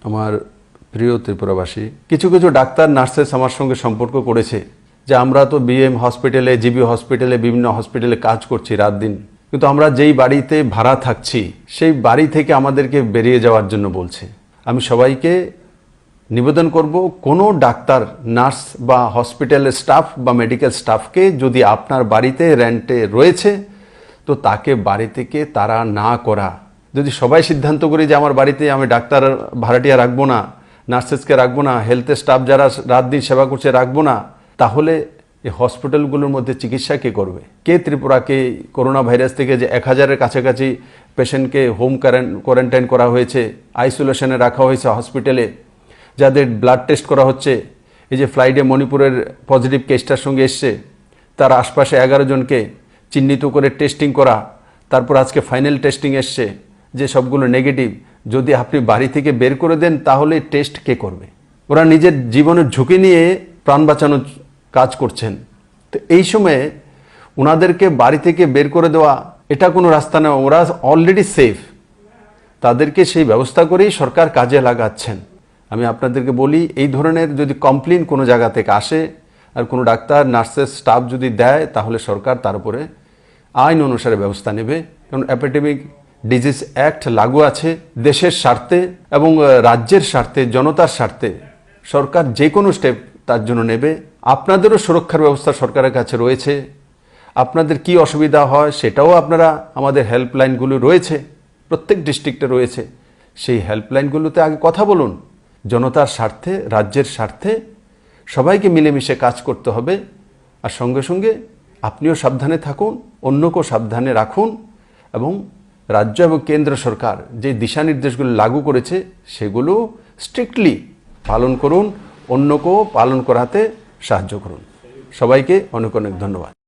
আমার প্রিয় ত্রিপুরাবাসী, কিছু কিছু ডাক্তার নার্সেস আমার সঙ্গে সম্পর্ক করেছে যে আমরা তো বিএম হসপিটালে, জিবি হসপিটালে, বিভিন্ন হসপিটালে কাজ করছি রাত দিন, কিন্তু আমরা যেই বাড়িতে ভাড়া থাকছি সেই বাড়ি থেকে আমাদেরকে বেরিয়ে যাওয়ার জন্য বলছে। আমি সবাইকে নিবেদন করব, কোনো ডাক্তার, নার্স বা হসপিটালের স্টাফ বা মেডিকেল স্টাফকে যদি আপনার বাড়িতে রেন্টে রয়েছে তো তাকে বাড়ি থেকে তাড়া না করা। যদি সবাই সিদ্ধান্ত করি যে আমার বাড়িতে আমি ডাক্তার ভাড়াটিয়া রাখবো না, নার্সেসকে রাখবো না, হেলথের স্টাফ যারা রাত দিন সেবা করছে রাখবো না, তাহলে এই হসপিটালগুলোর মধ্যে চিকিৎসা কে করবে? কে ত্রিপুরাকে করোনা ভাইরাস থেকে যে 1000-এর কাছাকাছি পেশেন্টকে হোম কোয়ারেন্টাইন করা হয়েছে, আইসোলেশনে রাখা হয়েছে হসপিটালে, যাদের ব্লাড টেস্ট করা হচ্ছে, এই যে ফ্লাইটে মণিপুরের পজিটিভ কেসটার সঙ্গে এসছে, তার আশপাশে 11 জনকে চিহ্নিত করে টেস্টিং করা, তারপর আজকে ফাইনাল টেস্টিং এসছে যে সবগুলো নেগেটিভ। যদি আপনি বাড়ি থেকে বের করে দেন তাহলে টেস্ট কে করবে? ওরা নিজের জীবনের ঝুঁকি নিয়ে প্রাণ বাঁচানোর কাজ করছেন। তো এই সময়ে ওনাদেরকে বাড়ি থেকে বের করে দেওয়া এটা কোনো রাস্তা নয়। ওরা অলরেডি সেফ, তাদেরকে সেই ব্যবস্থা করেই সরকার কাজে লাগাচ্ছেন। আমি আপনাদেরকে বলি, এই ধরনের যদি কমপ্লেন কোনো জায়গা থেকে আসে আর কোনো ডাক্তার, নার্সেস, স্টাফ যদি দেয় তাহলে সরকার তার উপরে আইন অনুসারে ব্যবস্থা নেবে। কারণ এপিডেমিক ডিজিজ অ্যাক্ট লাগু আছে। দেশের স্বার্থে এবং রাজ্যের স্বার্থে, জনতার স্বার্থে সরকার যে কোনো স্টেপ তার জন্য নেবে। আপনাদেরও সুরক্ষার ব্যবস্থা সরকারের কাছে রয়েছে। আপনাদের কি অসুবিধা হয় সেটাও আপনারা, আমাদের হেল্পলাইনগুলো রয়েছে, প্রত্যেক ডিস্ট্রিক্টে রয়েছে, সেই হেল্পলাইনগুলোতে আগে কথা বলুন। জনতার স্বার্থে, রাজ্যের স্বার্থে সবাইকে মিলেমিশে কাজ করতে হবে। আর সঙ্গে সঙ্গে আপনিও সাবধানে থাকুন, অন্যকেও সাবধানে রাখুন এবং রাজ্য এবং কেন্দ্র সরকার যে দিশানির্দেশগুলো লাগু করেছে সেগুলো স্ট্রিক্টলি পালন করুন, অন্যকেও পালন করাতে সাহায্য করুন। সবাইকে অনেক অনেক ধন্যবাদ।